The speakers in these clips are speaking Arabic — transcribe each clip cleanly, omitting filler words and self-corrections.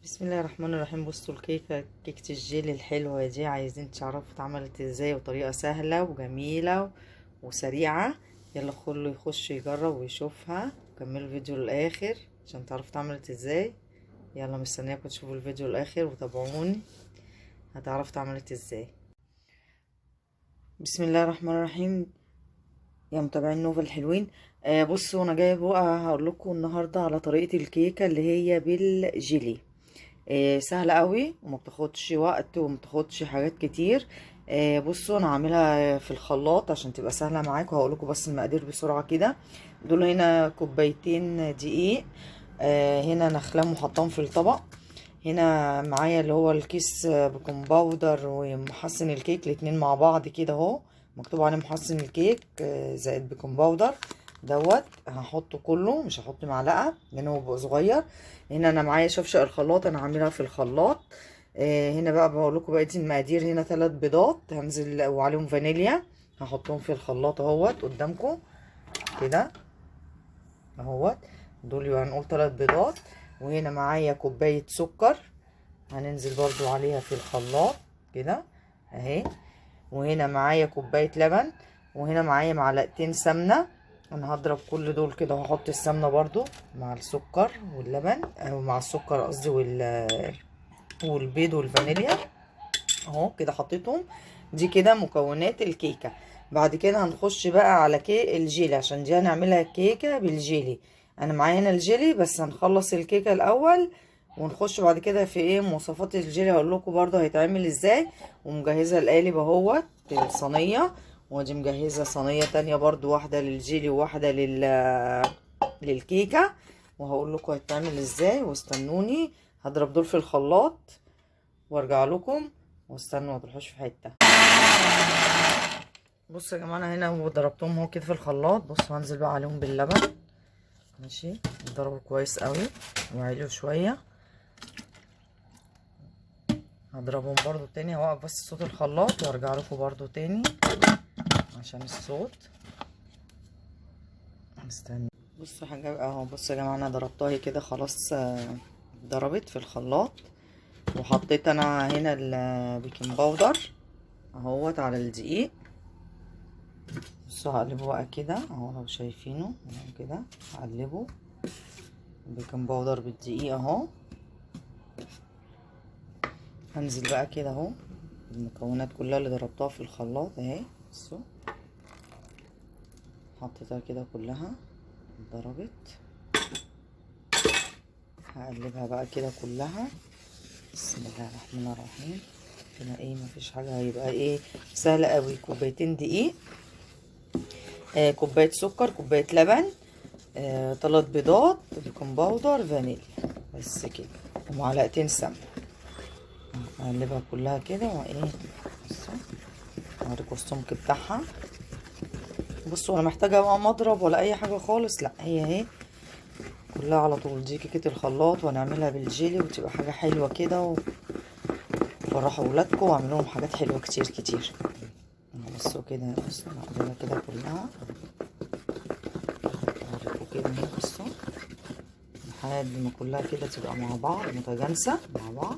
بسم الله الرحمن الرحيم. بصوا كيكة الجيلي الحلوة دي، عايزين تعرفوا اتعملت ازاي، وطريقة سهلة وجميلة وسريعة. يلا كله يخش يجرب ويشوفها، كملوا الفيديو للآخر عشان تعرفوا اتعملت ازاي. يلا مستنياكم تشوفوا الفيديو للآخر وتابعوني، هتعرفوا اتعملت ازاي. بسم الله الرحمن الرحيم يا متابعين نوفا الحلوين. بصوا انا جايبه بقى هقول لكم النهارده على طريقة الكيكة اللي هي بالجيلي. سهلة قوي وما بتاخدش وقت وما بتاخدش حاجات كتير. بصوا انا عاملها في الخلاط عشان تبقى سهلة معاكم. هقول لكم بس المقادير بسرعة كده. دول هنا كوبايتين دقيق، هنا نخلام وحطهم في الطبق. هنا معايا اللي هو الكيس بيكنج باودر ومحسن الكيك، الاتنين مع بعض كده اهو، مكتوب عليه محسن الكيك زائد بيكنج باودر دوت. هحطه كله، مش هحط معلقه لان هو بيبقى صغير. هنا انا معايا شفشق الخلاط، انا عاملها في الخلاط. هنا بقى بقول لكم بقيه المقادير. هنا 3 بيضات هنزل وعليهم فانيليا، هحطهم في الخلاط اهوت قدامكم كده اهوت. دول يبقى هنقول 3 بيضات. وهنا معايا كوبايه سكر، هننزل برضو عليها في الخلاط كده اهي. وهنا معايا كوبايه لبن. وهنا معايا معلقتين سمنه. انا هضرب كل دول كده وهحط السمنه برضو مع السكر واللبن، او مع السكر قصدي والبيض والفانيليا اهو كده حطيتهم. دي كده مكونات الكيكه. بعد كده هنخش بقى على الجيلي، عشان دي هنعملها كيكه بالجيلي. انا معايا هنا الجيلي، بس هنخلص الكيكه الاول ونخش بعد كده في مواصفات الجيلي. هقول لكم برضو هيتعمل ازاي. ومجهزه القالب اهوت صينيه، ودي مجهزه صينيه تانية برضو، واحده للجيلي وواحده للكيكه. وهقول لكم هيتعمل ازاي، واستنوني هضرب دول في الخلاط وارجع لكم. واستنوا ما تروحوش في حته. بصوا يا جماعه، انا هنا ضربتهم اهو كده في الخلاط. بصوا هنزل بقى عليهم باللبن، ماشي، يضربوا كويس قوي وعليه شويه. هضربهم برضو تاني، هوقف بس صوت الخلاط وارجع لكم برضو تاني عشان الصوت. استنى. بصوا حاجه اهو، بصوا يا جماعه انا ضربتها هي كده خلاص، ضربت في الخلاط. وحطيت انا هنا البيكنج باودر اهوت على الدقيق. بصوا هقلبه بقى كده اهو، لو شايفينه اهو كده هقلبه البيكنج باودر بالدقيق اهو. هنزل بقى كده اهو المكونات كلها اللي ضربتها في الخلاط اهي. بصوا حطيتها كده كلها اتضربت. هقلبها بقى كده كلها. بسم الله الرحمن الرحيم. هنا مفيش حاجه، هيبقى سهله قوي. كوبايتين دقيق، كوبايه سكر، كوبايه لبن، 3 بيضات، بيكنج باودر، فانيليا، بس كده، ومعلقتين سمنه. هقلبها كلها كده بصوا اوريكم السمك بتاعها. بصوا انا محتاجه بقى مضرب ولا اي حاجه خالص، لا هي اهي كلها على طول. دي كيكه الخلاط، وهنعملها بالجيلي وتبقى حاجه حلوه كده، وفرحوا ولادكم واعملوا لهم حاجات حلوه كتير كتير. بصوا كده، بصوا هقلبها كده كلها اوريكم كده اهي. بصوا لحد ما كلها كده تبقى مع بعض متجانسه مع بعض.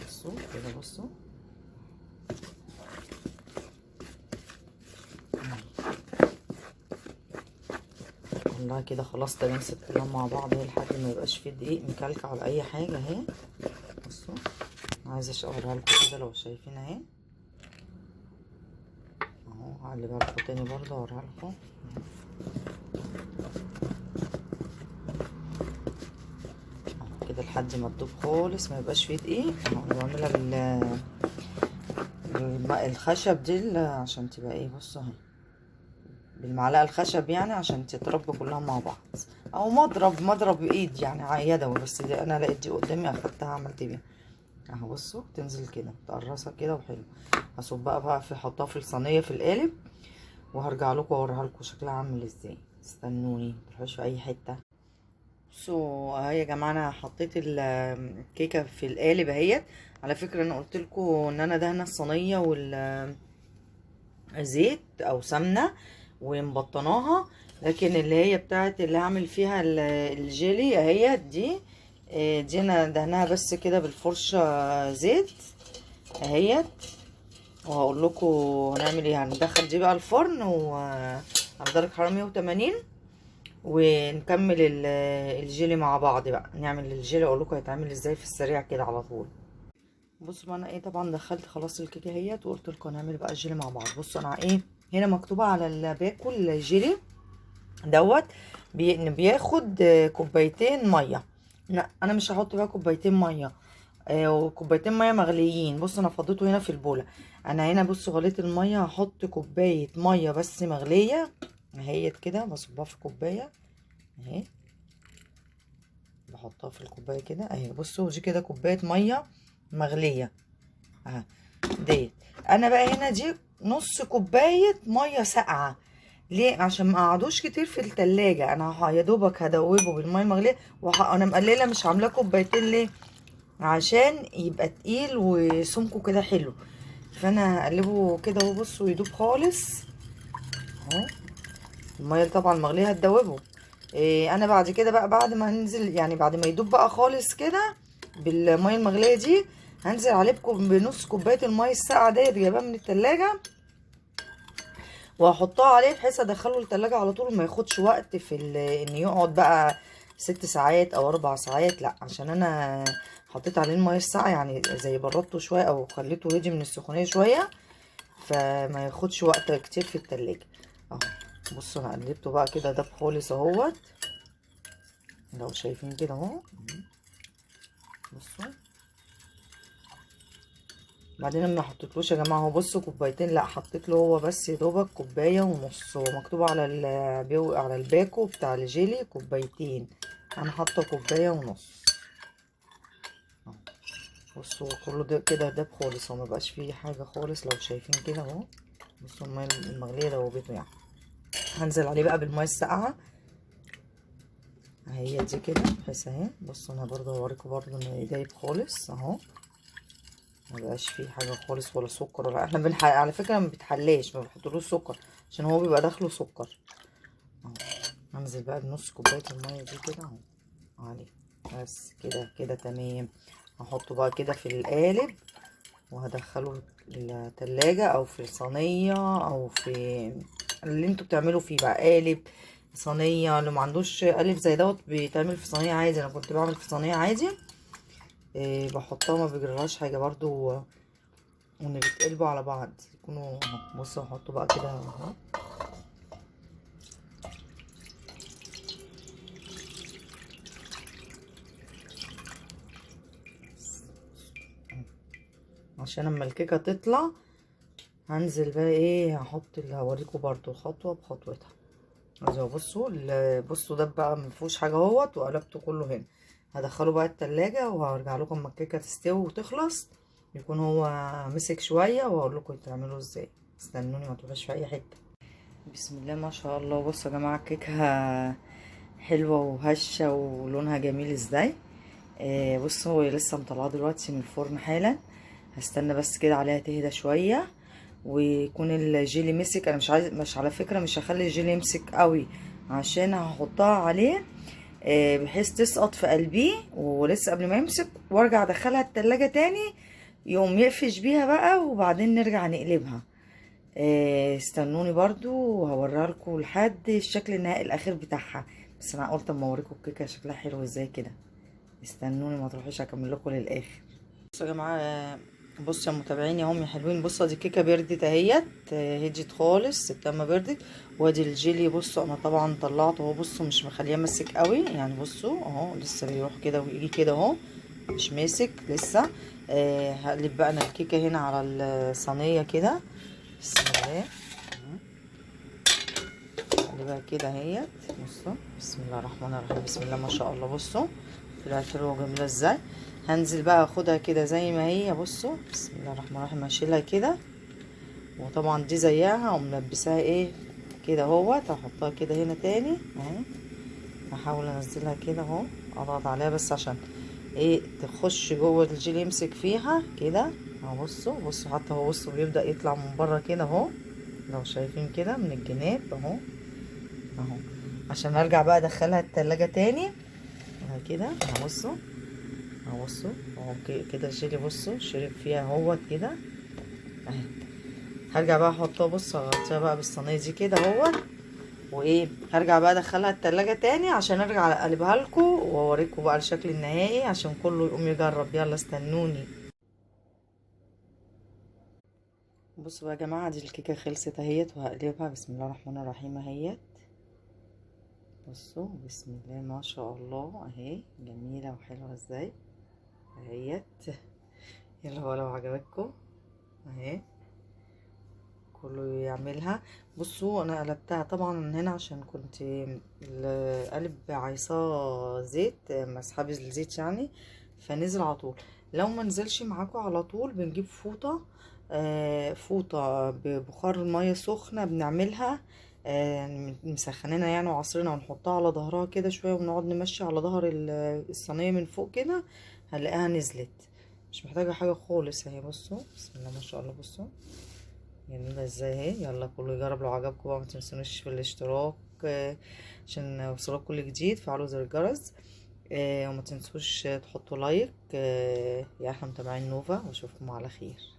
بصوا كده، بصوا كلها كده خلاص تجانست كلها مع بعض اهي، لحد ما يبقاش فيه دقيق مكلكع ولا اي حاجه اهي. بصوا عايزه اوريها لكم كده لو شايفين اهي اهو. هقلبها لكم تاني برضه اوريها لكم كده لحد ما تدوب خالص، ما يبقاش فيه دقيق اهو. بعملها الخشب دي عشان تبقى بصوا اهي، بالمعلقه الخشب يعني عشان تتربى كلها مع بعض، او مضرب ايد يعني يدوي. بس دي انا لقيت دي قدامي اخدتها عملت بيها اهو. بصوا تنزل كده متقرصه كده وحلو. هصب بقى في احطها في الصينيه في القالب، وهرجع لكم اوريها لكم شكلها عامل ازاي. استنوني متروحوش في اي حته. بصوا اهي يا جماعه، انا حطيت الكيكه في القالب اهيت. على فكره انا قلت لكم ان انا دهنه الصينيه زيت او سمنه ومبطناها، لكن اللي هي بتاعت اللي هعمل فيها الجيلي اهي دي دي انا دهناها بس كده بالفرشة زيت اهيت. وهقول لكم هنعمل ايه. هندخل دي بقى الفرن وعلى درجة حرارة 180 ونكمل الجيلي مع بعض بقى. نعمل الجيلي اقول لكم هيتعمل ازاي في السريع كده على طول. بصوا بقى انا ايه، طبعا دخلت خلاص الكيكه اهيت وقلت لكم هنعمل بقى الجيلي مع بعض. بصوا انا ايه، هنا مكتوبه على اللي باكل الجيلي دوت بياخد كوبايتين ميه. لا انا مش هحط بقى كوبايتين ميه، وكوبايتين ميه مغليين. بص انا فضيته هنا في البوله. انا هنا بصوا غليت الميه، هحط كوبايه ميه بس مغليه اهيت كده، بصبها في كوبايه اهي، بحطها في الكوبايه كده اهي. بصوا دي كده كوبايه ميه مغليه اهي ديت. انا بقى هنا دي نص كوبايه ميه ساقعه. ليه؟ عشان ما قعدوش كتير في التلاجة. انا يا دوبك هدوبه بالميه المغليه انا مقلله مش عاملاه كوبايتين. ليه؟ عشان يبقى تقيل وسمكه كده حلو. فانا هقلبه كده اهو. بصوا يدوب خالص اهو. الميه طبعا المغليه هتدوبه. انا بعد كده بقى بعد ما هنزل يعني بعد ما يدوب بقى خالص كده بالميه المغليه دي، هنزل عليه بنص كوبايه الميه الساقعه ديت جايباها من التلاجة، وهحطها عليه بحيث ادخله التلاجة على طول، ما ياخدش وقت في ان يقعد بقى 6 ساعات او 4 ساعات. لا عشان انا حطيت عليه الميه الساقعه يعني زي بردته شويه او خليته هدي من السخونيه شويه، فما ياخدش وقت كتير في التلاجة اهو. بصوا انا قلبته بقى كده داب خالص اهوت، لو شايفين كده اهو. بصوا بعدين ما حطيتلوش يا جماعه، هو بصوا كوبايتين، لا حطيت له هو بس يا دوبك كوبايه ونص. هو مكتوب على على الباكو بتاع الجيلي كوبايتين، انا حاطه كوبايه ونص. بصوا كله ده كده داب خالص، هو مبقاش فيه حاجه خالص لو شايفين كده اهو. بصوا الميه المغليه دوبته يعني. هنزل عليه بقى بالميه الساقعه اهي دي كده بحيث اهي. بصوا انا برضه هوريكم برضه انه دايب خالص اهو، مبقاش فيه حاجه خالص ولا سكر ولا احنا على فكره ما بيتحلاش، ما بنحطلوش سكر عشان هو بيبقى داخله سكر اهو. هنزل بقى بنص كوبايه الميه دي كده اهو عليه بس كده كده تمام. هحطه بقى كده في القالب وهدخله التلاجة او في الصينيه او في اللي انتوا بتعملوا فيه بقى، قالب صينيه. اللي ما عندوش قالب زي دوت بيتعمل في صينيه عادي، انا كنت بعمل في صينيه عادي. بحطها ما بيجرالهاش حاجه برضو، وان بيتقلبوا على بعض يكونوا. بصوا هحطه بقى كده اهو. عشان اما الكيكه تطلع هنزل بقى ايه، هحط اللي هوريكم برضو خطوه بخطوتها. اهو بصوا ده بقى مفيهوش حاجه اهوت، وقلبته كله هنا. هدخله بقى التلاجة وهرجع لكم اما الكيكه تستوي وتخلص، يكون هو مسك شويه، وهقول لكم تعملوه ازاي. استنوني ما تروحوش في اي حته. بسم الله ما شاء الله. بصوا يا جماعه الكيكه حلوه وهشه ولونها جميل ازاي. بصوا هي لسه مطلعه دلوقتي من الفرن حالا. هستنى بس كده عليها تهدى شويه ويكون الجيلي مسك. انا مش على فكره مش هخلي الجيلي يمسك قوي، عشان هحطها عليه بحيث تسقط في قلبيه ولسه قبل ما يمسك، وارجع ادخلها التلاجة تاني يقوم يقفش بيها بقى، وبعدين نرجع نقلبها. استنوني برضو وهوريها لكم لحد الشكل النهائي الاخير بتاعها. بس انا قلت اما اوريكم الكيكه شكلها حلو ازاي كده. استنوني ما تروحوش، هكمل لكم للاخر. بصوا يا جماعه، بصوا يا متابعيني اهم يا حلوين. بصوا دي الكيكه بردت اهيت، هديت خالص سبتها ما بردت. وادي الجيلي بصوا انا طبعا طلعته اهو. بصوا مش مخليه ماسك قوي يعني، بصوا اهو لسه بيروح كده ويجي كده اهو، مش ماسك لسه. هقلب بقى انا الكيكه هنا على الصينيه كده. بسم الله اقلبها كده اهيت. بصوا بسم الله الرحمن الرحيم، بسم الله ما شاء الله. بصوا طلعت حلوه وجميله ازاي. هنزل بقى اخدها كده زي ما هي. بصوا بسم الله الرحمن الرحيم، هشيلها كده. وطبعا دي زيها وملبساها ايه كده اهوت. هحطها كده هنا تاني اهي. هحاول انزلها كده اهو، اضغط عليها بس عشان ايه تخش جوه الجيل يمسك فيها كده اهو. بصوا حتى هو بصوا بيبدأ يطلع من بره كده اهو، لو شايفين كده من الجناب اهو اهو. عشان ارجع بقى ادخلها التلاجة تاني كده اهو. بصوا اهو بصوا، اهو كده الجيلي بصوا شرب فيها اهوت كده اهي. هرجع بقى احطها، بص اغطيها بقى بالصينيه دي كده اهوت، وايه هرجع بقى ادخلها التلاجة تاني عشان ارجع اقلبها لكم واوريكم بقى الشكل النهائي عشان كله يقوم يجرب. يلا استنوني. بصوا بقى يا جماعه، دي الكيكه خلصت اهيت وهقلبها. بسم الله الرحمن الرحيم اهيت. بصوا بسم الله ما شاء الله اهي، جميله وحلوه ازاي اهيت. يلا بقى لو عجبتكم اهي كله يعملها. بصوا انا قلبتها طبعا من هنا عشان كنت القلب عايصاه زيت، مسحب الزيت يعني، فنزل على طول. لو ما نزلش معاكم على طول بنجيب فوطه، فوطه ببخار ميه سخنه بنعملها، مسخنينها يعني وعصرنا، ونحطها على ظهرها كده شويه ونقعد نمشي على ظهر الصينيه من فوق كده، هنلاقيها نزلت. مش محتاجه حاجه خالص اهي. بصوا بسم الله ما شاء الله، بصوا جميلة ازاي اهي. يلا كله يجرب. لو عجبكم بقى متنسونوش في الاشتراك عشان يوصلك كل جديد. فعلوا زر الجرس وما تنسوش تحطوا لايك. يا احلى متابعين نوفا، واشوفكم على خير.